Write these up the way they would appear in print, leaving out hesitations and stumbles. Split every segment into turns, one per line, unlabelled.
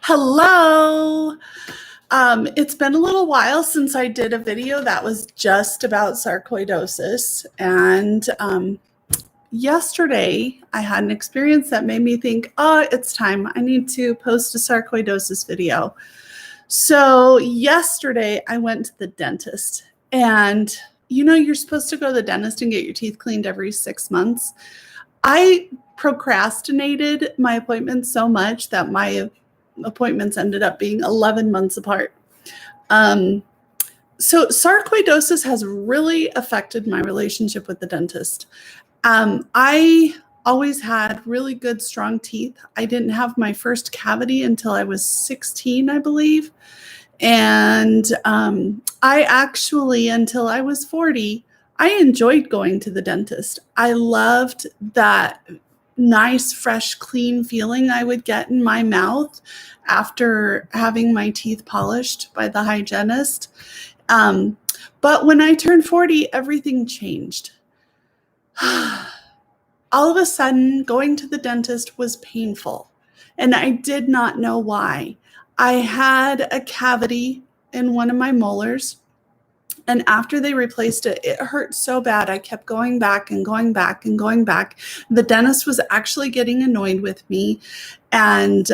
Hello. It's been a little while since I did a video that was just about sarcoidosis. And yesterday I had an experience that made me think, oh, it's time. I need to post a sarcoidosis video. So yesterday I went to the dentist, and you're supposed to go to the dentist and get your teeth cleaned every 6 months. I procrastinated my appointment so much that my appointments ended up being 11 months apart. So sarcoidosis has really affected my relationship with the dentist. I always had really good, strong teeth. I didn't have my first cavity until I was 16, I believe. And I actually, until I was 40, I enjoyed going to the dentist. I loved that nice, fresh, clean feeling I would get in my mouth after having my teeth polished by the hygienist. But when I turned 40, everything changed. All of a sudden, going to the dentist was painful, and I did not know why. I had a cavity in one of my molars, and after they replaced it, it hurt so bad. I kept going back and going back and going back. The dentist was actually getting annoyed with me. And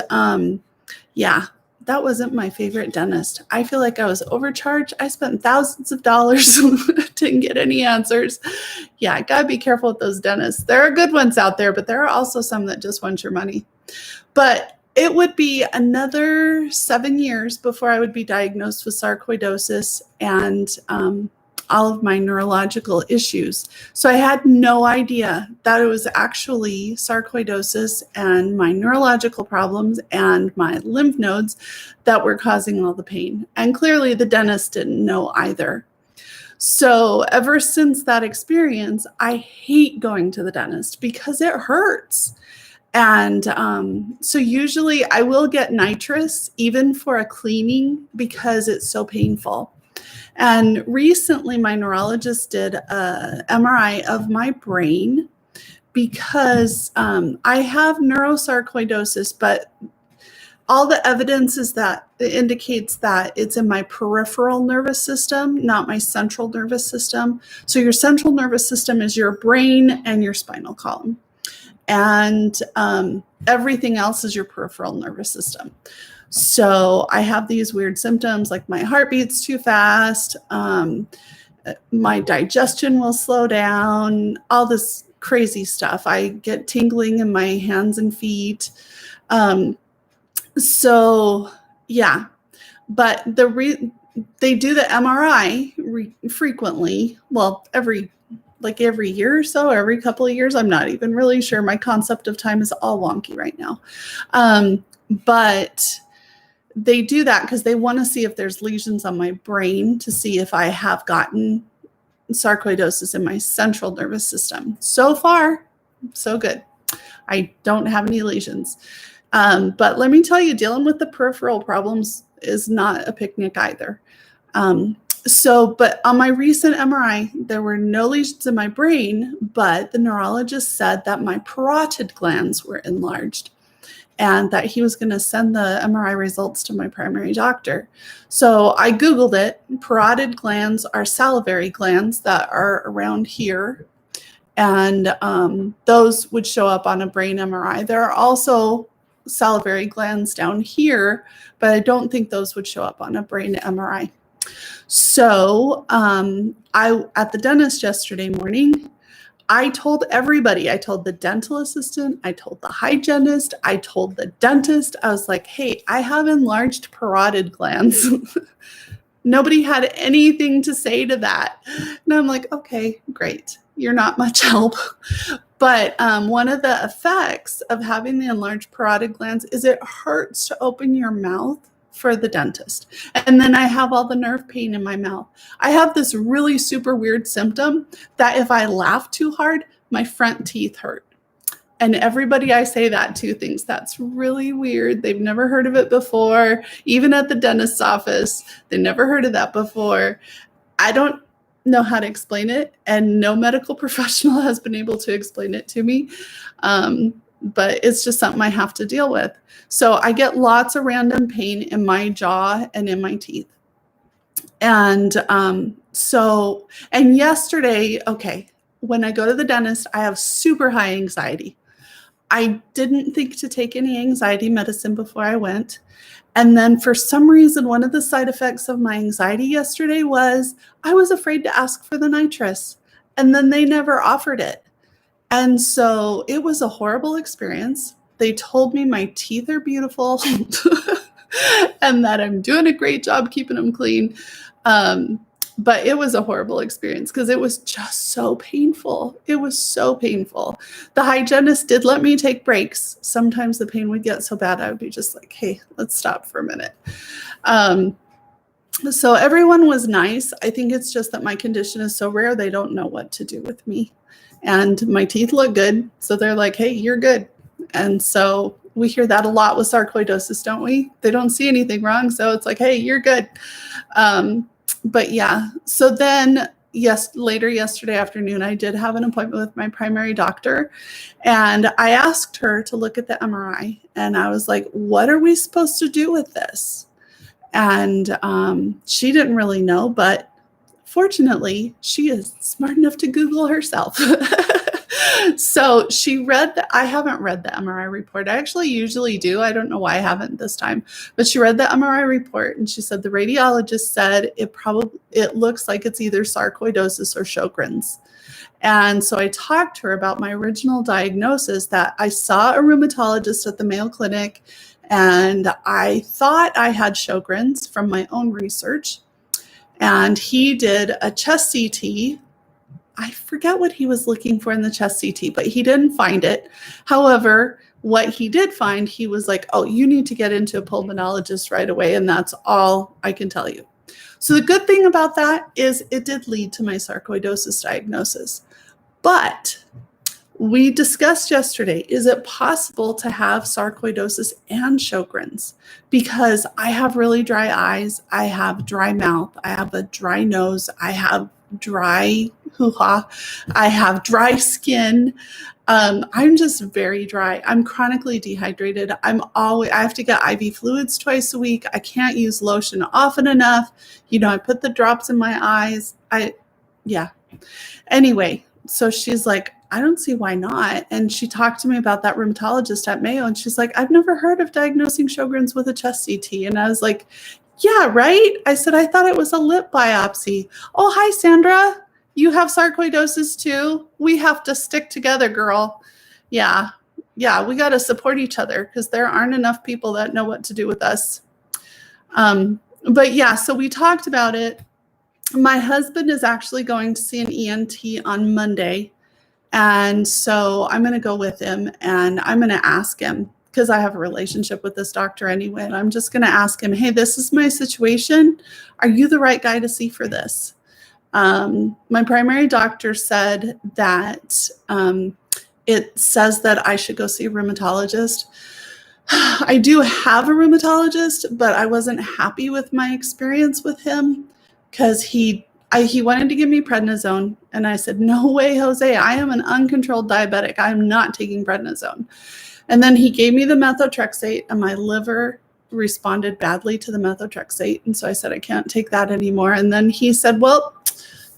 yeah, that wasn't my favorite dentist. I feel like I was overcharged. I spent thousands of dollars, didn't get any answers. Yeah, I gotta be careful with those dentists. There are good ones out there, but there are also some that just want your money. But it would be another 7 years before I would be diagnosed with sarcoidosis and all of my neurological issues. So I had no idea that it was actually sarcoidosis and my neurological problems and my lymph nodes that were causing all the pain. And clearly the dentist didn't know either. So ever since that experience, I hate going to the dentist because it hurts. And so usually I will get nitrous even for a cleaning because it's so painful. And recently my neurologist did a MRI of my brain because I have neurosarcoidosis, but all the evidence is that it indicates that it's in my peripheral nervous system, not my central nervous system. So your central nervous system is your brain and your spinal column. And everything else is your peripheral nervous system. So I have these weird symptoms like my heart beats too fast, my digestion will slow down, all this crazy stuff. I get tingling in my hands and feet. So yeah, but they do the MRI frequently, well, every year or so, every couple of years. I'm not even really sure. My concept of time is all wonky right now. But they do that because they want to see if there's lesions on my brain to see if I have gotten sarcoidosis in my central nervous system. So far, so good. I don't have any lesions. But let me tell you, dealing with the peripheral problems is not a picnic either. But on my recent MRI, there were no lesions in my brain, but the neurologist said that my parotid glands were enlarged and that he was going to send the MRI results to my primary doctor. So I Googled it. Parotid glands are salivary glands that are around here, and those would show up on a brain MRI. There are also salivary glands down here, but I don't think those would show up on a brain MRI. So I at the dentist yesterday morning, I told everybody. I told the dental assistant, I told the hygienist, I told the dentist. I was like, hey, I have enlarged parotid glands. Nobody had anything to say to that. And I'm like, okay, great. You're not much help. But one of the effects of having the enlarged parotid glands is it hurts to open your mouth for the dentist. And then I have all the nerve pain in my mouth. I have this really super weird symptom that if I laugh too hard, my front teeth hurt. And everybody I say that to thinks that's really weird. They've never heard of it before. Even at the dentist's office, they never heard of that before. I don't know how to explain it, and no medical professional has been able to explain it to me. but it's just something I have to deal with. So I get lots of random pain in my jaw and in my teeth. And and yesterday, okay, when I go to the dentist, I have super high anxiety. I didn't think to take any anxiety medicine before I went. And then for some reason, one of the side effects of my anxiety yesterday was I was afraid to ask for the nitrous, and then they never offered it. And so it was a horrible experience. They told me my teeth are beautiful and that I'm doing a great job keeping them clean. But it was a horrible experience because it was just so painful. It was so painful. The hygienist did let me take breaks. Sometimes the pain would get so bad, I would be just like, hey, let's stop for a minute. So everyone was nice. I think it's just that my condition is so rare, they don't know what to do with me. And my teeth look good. So they're like, hey, you're good. And so we hear that a lot with sarcoidosis, don't we? They don't see anything wrong. So it's like, hey, you're good. But yeah, so then later yesterday afternoon, I did have an appointment with my primary doctor, and I asked her to look at the MRI, and I was like, what are we supposed to do with this? And she didn't really know, but fortunately, she is smart enough to Google herself. So she I haven't read the MRI report. I actually usually do. I don't know why I haven't this time, but she read the MRI report and she said the radiologist said it looks like it's either sarcoidosis or Sjogren's. And so I talked to her about my original diagnosis, that I saw a rheumatologist at the Mayo Clinic and I thought I had Sjogren's from my own research. And he did a chest CT. I forget what he was looking for in the chest CT, but he didn't find it. However, what he did find, he was like, oh, you need to get into a pulmonologist right away. And that's all I can tell you. So the good thing about that is it did lead to my sarcoidosis diagnosis. But we discussed yesterday, is it possible to have sarcoidosis and Sjogren's? Because I have really dry eyes, I have dry mouth, I have a dry nose, I have dry hoo-ha, I have skin. I'm just very dry. I'm chronically dehydrated. I have to get IV fluids twice a week. I can't use lotion often enough. I put the drops in my eyes. Anyway, so she's like, I don't see why not. And she talked to me about that rheumatologist at Mayo, and she's like, I've never heard of diagnosing Sjogren's with a chest CT. And I was like, yeah, right? I said, I thought it was a lip biopsy. Oh, hi, Sandra. You have sarcoidosis too? We have to stick together, girl. Yeah, we got to support each other because there aren't enough people that know what to do with us. But yeah, so we talked about it. My husband is actually going to see an ENT on Monday. And so I'm going to go with him and I'm going to ask him, because I have a relationship with this doctor anyway. And I'm just going to ask him, hey, this is my situation. Are you the right guy to see for this? My primary doctor said that it says that I should go see a rheumatologist. I do have a rheumatologist, but I wasn't happy with my experience with him because he wanted to give me prednisone. And I said, no way, Jose, I am an uncontrolled diabetic. I'm not taking prednisone. And then he gave me the methotrexate, and my liver responded badly to the methotrexate. And so I said, I can't take that anymore. And then he said, well,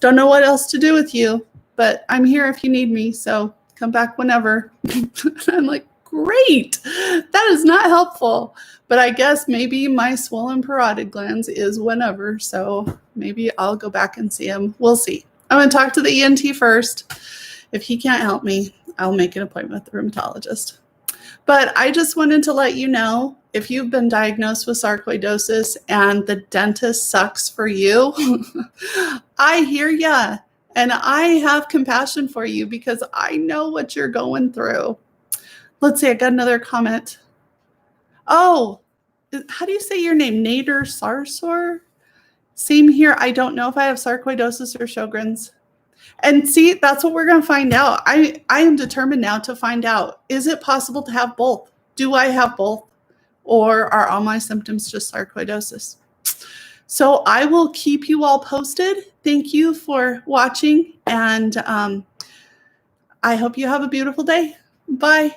don't know what else to do with you, but I'm here if you need me. So come back whenever. I'm like, great. That is not helpful. But I guess maybe my swollen parotid glands is whenever. So maybe I'll go back and see him. We'll see. I'm going to talk to the ENT first. If he can't help me, I'll make an appointment with the rheumatologist. But I just wanted to let you know, if you've been diagnosed with sarcoidosis and the dentist sucks for you, I hear ya. And I have compassion for you because I know what you're going through. Let's see, I got another comment. Oh, how do you say your name? Nader Sarsor? Same here. I don't know if I have sarcoidosis or Sjogren's. And see, that's what we're going to find out. I am determined now to find out, is it possible to have both? Do I have both? Or are all my symptoms just sarcoidosis? So I will keep you all posted. Thank you for watching. And I hope you have a beautiful day. Bye.